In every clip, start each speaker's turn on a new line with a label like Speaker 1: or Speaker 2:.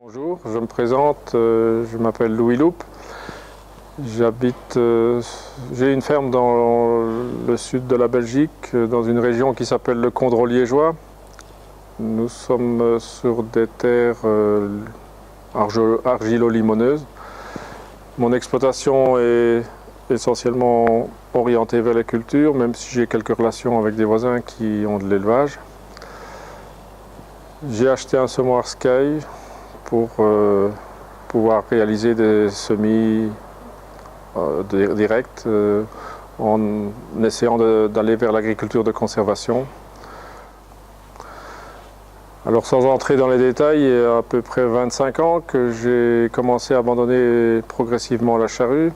Speaker 1: Bonjour, je me présente, je m'appelle Louis Loup. J'ai une ferme dans le sud de la Belgique, dans une région qui s'appelle le Condro liégeois. Nous sommes sur des terres argilo-limoneuses. Mon exploitation est essentiellement orientée vers la culture, même si j'ai quelques relations avec des voisins qui ont de l'élevage. J'ai acheté un semoir Sky pour pouvoir réaliser des semis directs en essayant d'aller vers l'agriculture de conservation. Alors sans entrer dans les détails, il y a à peu près 25 ans que j'ai commencé à abandonner progressivement la charrue.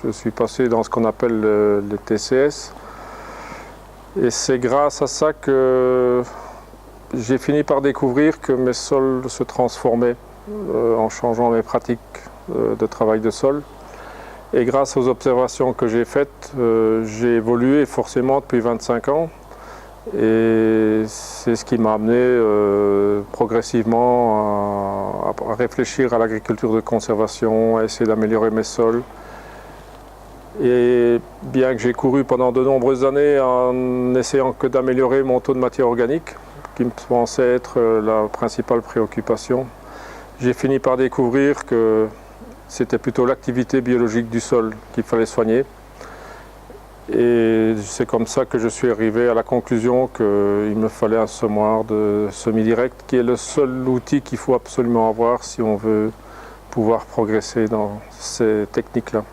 Speaker 1: Je suis passé dans ce qu'on appelle les TCS. Et c'est grâce à ça que j'ai fini par découvrir que mes sols se transformaient en changeant mes pratiques de travail de sol. Et grâce aux observations que j'ai faites, j'ai évolué forcément depuis 25 ans. Et c'est ce qui m'a amené progressivement à réfléchir à l'agriculture de conservation, à essayer d'améliorer mes sols. Et bien que j'ai couru pendant de nombreuses années en essayant que d'améliorer mon taux de matière organique, qui me pensait être la principale préoccupation, j'ai fini par découvrir que c'était plutôt l'activité biologique du sol qu'il fallait soigner. Et c'est comme ça que je suis arrivé à la conclusion qu'il me fallait un semoir de semi-direct, qui est le seul outil qu'il faut absolument avoir si on veut pouvoir progresser dans ces techniques-là.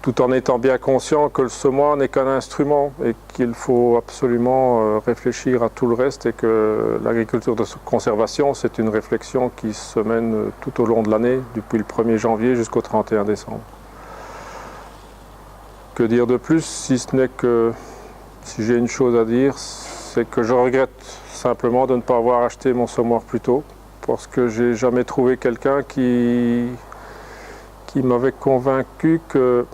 Speaker 1: Tout en étant bien conscient que le semoir n'est qu'un instrument et qu'il faut absolument réfléchir à tout le reste et que l'agriculture de conservation, c'est une réflexion qui se mène tout au long de l'année, depuis le 1er janvier jusqu'au 31 décembre. Que dire de plus, si ce n'est que, si j'ai une chose à dire, c'est que je regrette simplement de ne pas avoir acheté mon semoir plus tôt, parce que j'ai jamais trouvé quelqu'un qui m'avait convaincu que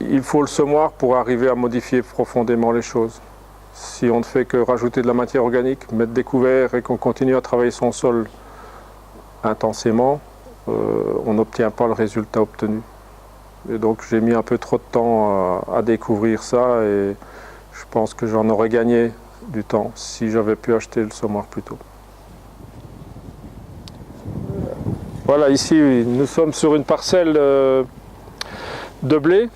Speaker 1: il faut le semoir pour arriver à modifier profondément les choses. Si on ne fait que rajouter de la matière organique, mettre des couverts et qu'on continue à travailler son sol intensément, on n'obtient pas le résultat obtenu. Et donc j'ai mis un peu trop de temps à découvrir ça et je pense que j'en aurais gagné du temps si j'avais pu acheter le semoir plus tôt. Voilà, ici nous sommes sur une parcelle de blé,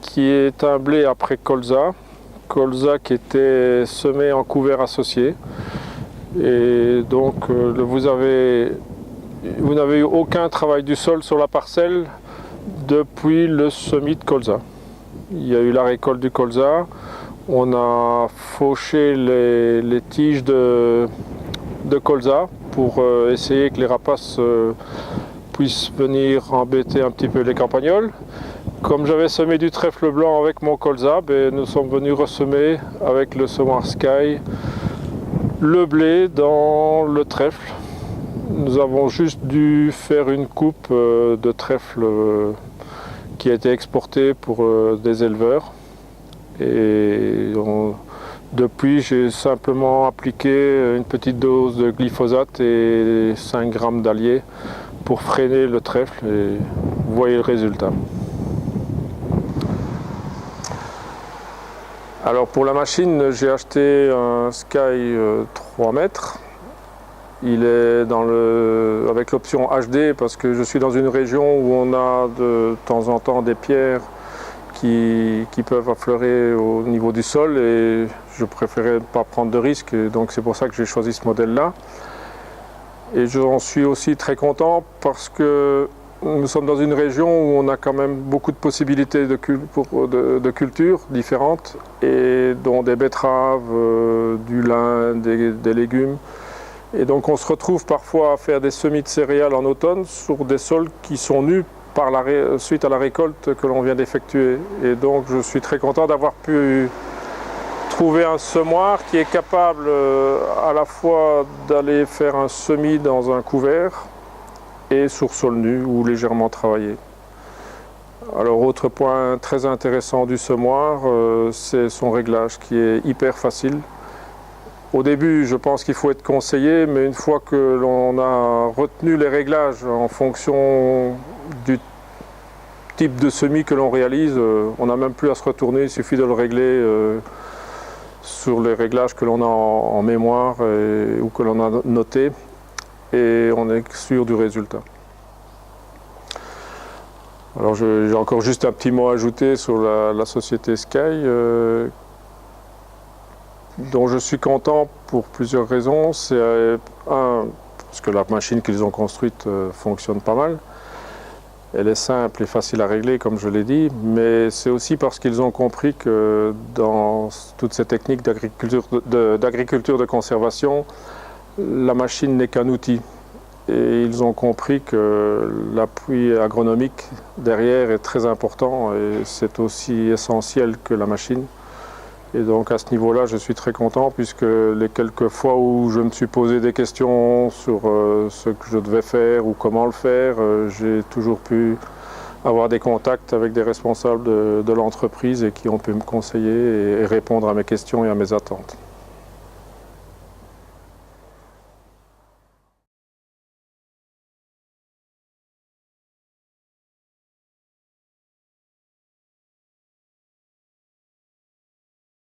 Speaker 1: qui est un blé après colza qui était semé en couvert associé. Et donc vous n'avez eu aucun travail du sol sur la parcelle depuis le semis de colza. Il y a eu la récolte du colza, on a fauché les tiges de colza pour essayer que les rapaces puissent venir embêter un petit peu les campagnols. Comme j'avais semé du trèfle blanc avec mon colza, nous sommes venus ressemer avec le semoir Sky le blé dans le trèfle. Nous avons juste dû faire une coupe de trèfle qui a été exportée pour des éleveurs. Et depuis, j'ai simplement appliqué une petite dose de glyphosate et 5 grammes d'allier pour freiner le trèfle et vous voyez le résultat. Alors pour la machine, j'ai acheté un Sky 3 mètres. Il est avec l'option HD parce que je suis dans une région où on a de temps en temps des pierres qui peuvent affleurer au niveau du sol et je préférais ne pas prendre de risques et donc c'est pour ça que j'ai choisi ce modèle-là. Et j'en suis aussi très content parce que nous sommes dans une région où on a quand même beaucoup de possibilités de cultures différentes, et dont des betteraves, du lin, des légumes. Et donc on se retrouve parfois à faire des semis de céréales en automne sur des sols qui sont nus suite à la récolte que l'on vient d'effectuer. Et donc je suis très content d'avoir pu trouver un semoir qui est capable à la fois d'aller faire un semis dans un couvert et sur sol nu ou légèrement travaillé. Alors autre point très intéressant du semoir, c'est son réglage qui est hyper facile Au début, je pense qu'il faut être conseillé, mais une fois que l'on a retenu les réglages en fonction du type de semis que l'on réalise, on n'a même plus à se retourner, il suffit de le régler sur les réglages que l'on a en mémoire ou que l'on a notés, et on est sûr du résultat. Alors j'ai encore juste un petit mot à ajouter sur la société Sky, dont je suis content pour plusieurs raisons. C'est parce que la machine qu'ils ont construite fonctionne pas mal. Elle est simple et facile à régler, comme je l'ai dit, mais c'est aussi parce qu'ils ont compris que dans toutes ces techniques d'agriculture de conservation, la machine n'est qu'un outil. Et ils ont compris que l'appui agronomique derrière est très important et c'est aussi essentiel que la machine. Et donc à ce niveau-là, je suis très content puisque les quelques fois où je me suis posé des questions sur ce que je devais faire ou comment le faire, j'ai toujours pu avoir des contacts avec des responsables de l'entreprise et qui ont pu me conseiller et répondre à mes questions et à mes attentes.